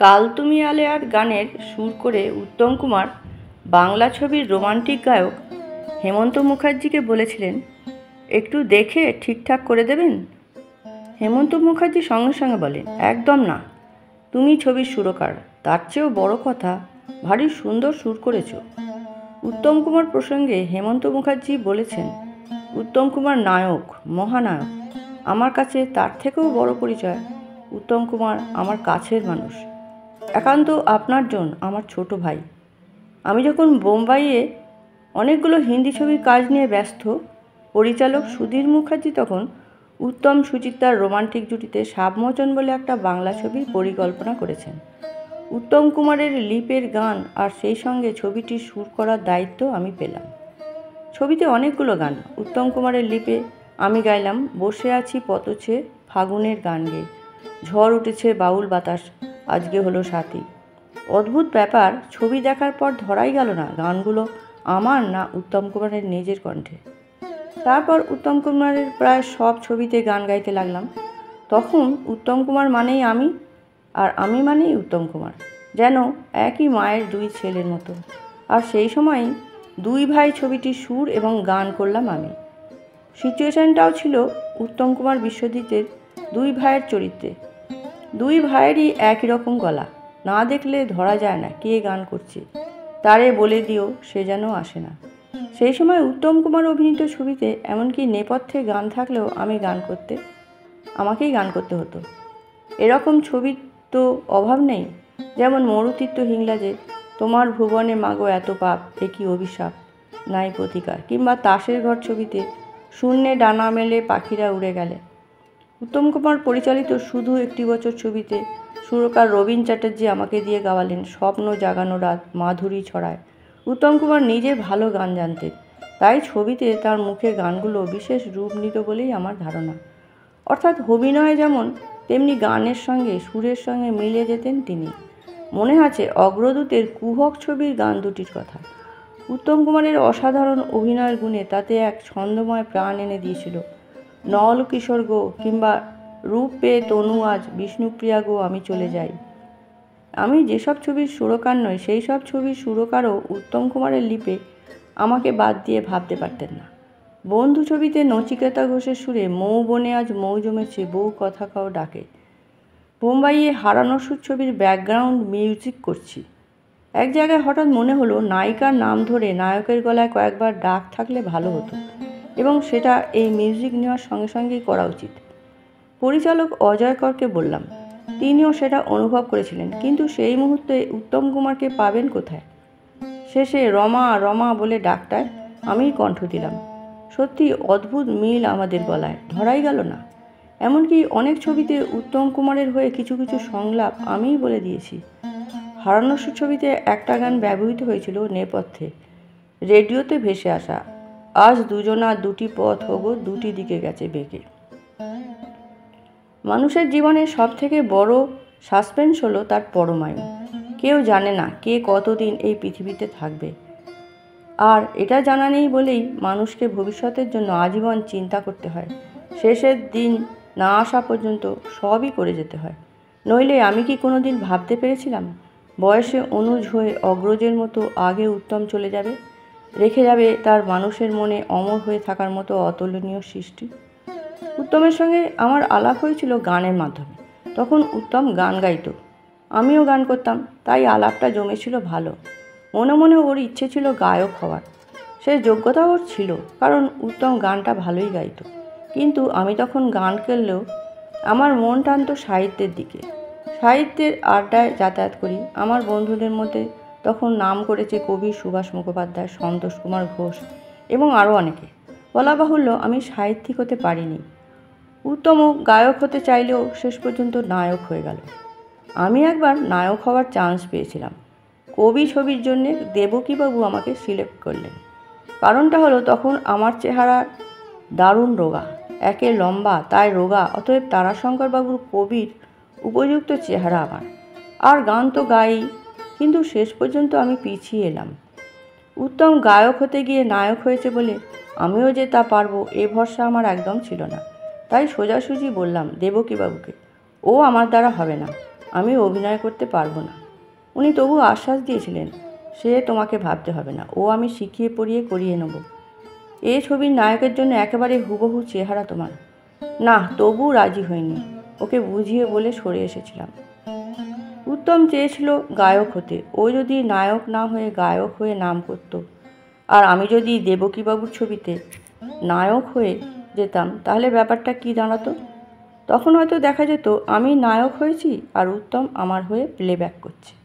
কাল তুমি আলে আর গানের সুর করে উত্তম কুমার বাংলা ছবির রোমান্টিক গায়ক হেমন্ত মুখার্জিকে বলেছিলেন, একটু দেখে ঠিকঠাক করে দেবেন। হেমন্ত মুখার্জি সঙ্গে সঙ্গে বলেন, একদম না, তুমি ছবির সুরকার, তার চেয়েও বড় কথা, ভারী সুন্দর সুর করেছ। উত্তম কুমার প্রসঙ্গে হেমন্ত মুখার্জি বলেছেন, উত্তম কুমার নায়ক, মহানায়ক। আমার কাছে তার থেকেও বড় পরিচয়, উত্তম কুমার আমার কাছের মানুষ, একান্ত আপনার জন, আমার ছোট ভাই। আমি যখন বোম্বাইয়ে অনেকগুলো হিন্দি ছবির কাজ নিয়ে ব্যস্ত, পরিচালক সুধীর মুখার্জি তখন উত্তম সুচিত্রার রোমান্টিক জুটিতে সাবমোচন বলে একটা বাংলা ছবির পরিকল্পনা করেছেন। উত্তম কুমারের লিপের গান আর সেই সঙ্গে ছবিটির সুর করার দায়িত্ব আমি পেলাম। ছবিতে অনেকগুলো গান উত্তম কুমারের লিপে আমি গাইলাম, বসে আছি পথছে ফাগুনের গান গেয়ে, ঝড় উঠেছে বাউল বাতাস, আজকে হলো সাথী। অদ্ভুত ব্যাপার, ছবি দেখার পর ধরাই গেল না গানগুলো আমার না উত্তম কুমারের নিজের কণ্ঠে। তারপর উত্তম কুমারের প্রায় সব ছবিতে গান গাইতে লাগলাম। তখন উত্তম কুমার মানেই আমি, আর আমি মানেই উত্তম কুমার, যেন একই মায়ের দুই ছেলের মতো। আর সেই সময়ই দুই ভাই ছবিটির সুর এবং গান করলাম আমি। সিচুয়েশনটাও ছিল উত্তম কুমার বিশ্বজিতের দুই ভাইয়ের চরিত্রে। দুই ভাইয়েরই একই রকম গলা, না দেখলে ধরা যায় না কে গান করছে, তারে বলে দিও সে যেন আসে না। সেই সময় উত্তম কুমার অভিনীত ছবিতে এমনকি নেপথ্যে গান থাকলেও আমাকেই গান করতে হতো। এরকম ছবির তো অভাব নেই, যেমন মরুতীর্থ হিংলাজে তোমার ভুবনে মাগো এত পাপ, এ কি অভিশাপ, নাই প্রতিকার, কিংবা তাসের ঘর ছবিতে শূন্যে ডানা মেলে পাখিরা উড়ে গেলে। উত্তম কুমার পরিচালিত শুধু একটি বছর ছবিতে সুরকার রবীন চ্যাটার্জি আমাকে দিয়ে গাওয়ালেন স্বপ্ন জাগানো রাত, মাধুরী ছড়ায়। উত্তম কুমার নিজে ভালো গান জানতেন, তাই ছবিতে তার মুখে গানগুলো বিশেষ রূপ নিত বলেই আমার ধারণা। অর্থাৎ অভিনয়ে যেমন তেমনি গানের সঙ্গে সুরের সঙ্গে মিলে যেতেন তিনি। মনে আছে অগ্রদূতের কুহক ছবির গান দুটির কথা। উত্তম কুমারের অসাধারণ অভিনয়ের গুণে তাতে এক ছন্দময় প্রাণ এনে দিয়েছিল। নল কিশোর গো, কিংবা রূপ পেয়ে তনু আজ, বিষ্ণুপ্রিয়া গো আমি চলে যাই। আমি যেসব ছবির সুরকার নই, সেই সব ছবির সুরকারও উত্তম কুমারের লিপে আমাকে বাদ দিয়ে ভাবতে পারতেন না। বন্ধু ছবিতে নচিকেতা ঘোষের সুরে মৌ বনে আজ মৌ জমেছে, বউ কথা কাও ডাকে। বোম্বাইয়ে হারানোর সুর ছবির ব্যাকগ্রাউন্ড মিউজিক করছি। এক জায়গায় হঠাৎ মনে হলো নায়িকার নাম ধরে নায়কের গলায় কয়েকবার ডাক থাকলে ভালো হতো, এবং সেটা এই মিউজিক নেওয়ার সঙ্গে সঙ্গেই করা উচিত। পরিচালক অজয় করকে বললাম, তিনিও সেটা অনুভব করেছিলেন, কিন্তু সেই মুহূর্তে উত্তম কুমারকে পাবেন কোথায়? শেষে রমা রমা বলে ডাকটায় আমিই কণ্ঠ দিলাম। সত্যি অদ্ভুত মিল আমাদের গলায়, ধরাই গেল না। এমনকি অনেক ছবিতে উত্তম কুমারের হয়ে কিছু কিছু সংলাপ আমিই বলে দিয়েছি। হারানোর সুর ছবিতে একটা গান ব্যবহৃত হয়েছিল নেপথ্যে, রেডিওতে ভেসে আসা, আজ দুজনা দুটি পথ হবো, দুটি দিকে গেছে বেঁকে। মানুষের জীবনে সব থেকে বড় সাসপেন্স হলো তার পরমায়ু। কেউ জানে না কে কতদিন এই পৃথিবীতে থাকবে, আর এটা জানা নেই বলেই মানুষকে ভবিষ্যতের জন্য আজীবন চিন্তা করতে হয়। শেষের দিন না আসা পর্যন্ত সবই করে যেতে হয়। নইলে আমি কি কোনো দিন ভাবতে পেরেছিলাম বয়সে অনুজ হয়ে অগ্রজের মতো আগে উত্তম চলে যাবে, রেখে যাবে তার মানুষের মনে অমর হয়ে থাকার মতো অতুলনীয় সৃষ্টি। উত্তমের সঙ্গে আমার আলাপ হয়েছিল গানের মাধ্যমে। তখন উত্তম গান গাইতো, আমিও গান করতাম, তাই আলাপটা জমেছিল ভালো। মনে মনে ওর ইচ্ছে ছিল গায়ক হওয়ার। সে যোগ্যতা ওর ছিল, কারণ উত্তম গানটা ভালোই গাইতো। কিন্তু আমি তখন গান করলেও আমার মন টানত সাহিত্যের দিকে। সাহিত্যের আড্ডায় যাতায়াত করি। আমার বন্ধুদের মধ্যে তখন নাম করেছে কবি সুভাষ মুখোপাধ্যায়, সন্তোষ কুমার ঘোষ এবং আরও অনেকে। বলা বাহুল্য, আমি সাহিত্যিক হতে পারিনি। উত্তম গায়ক হতে চাইলেও শেষ পর্যন্ত নায়ক হয়ে গেল। আমি একবার নায়ক হওয়ার চান্স পেয়েছিলাম। কবি ছবির জন্যে দেবকীবাবু আমাকে সিলেক্ট করলেন। কারণটা হলো তখন আমার চেহারা দারুণ রোগা, একে লম্বা তাই রোগা, অতএব তারাশঙ্কর বাবুর কবির উপযুক্ত চেহারা আমার। আর গান তো গাই, কিন্তু শেষ পর্যন্ত আমি পিছিয়ে এলাম। উত্তম গায়ক হতে গিয়ে নায়ক হয়েছে বলে আমিও যে তা পারবো এ ভরসা আমার একদম ছিল না। তাই সোজাসুজি বললাম দেবকীবাবুকে, ও আমার দ্বারা হবে না, আমি অভিনয় করতে পারবো না। উনি তবু আশ্বাস দিয়েছিলেন, সে তোমাকে ভাবতে হবে না, ও আমি শিখিয়ে পড়িয়ে করিয়ে নেব। এ ছবির নায়কের জন্য একেবারে হুবহু চেহারা তোমার। না, তবু রাজি হইনি। ওকে বুঝিয়ে বলে সরে এসেছিলাম। উত্তম চেয়েছিল গায়ক হতে। ও যদি নায়ক না হয়ে গায়ক হয়ে নাম করত, আর আমি যদি দেবকীবাবুর ছবিতে নায়ক হয়ে যেতাম, তাহলে ব্যাপারটা কী দাঁড়াতো? তখন হয়তো দেখা যেত আমি নায়ক হয়েছি আর উত্তম আমার হয়ে প্লেব্যাক করছে।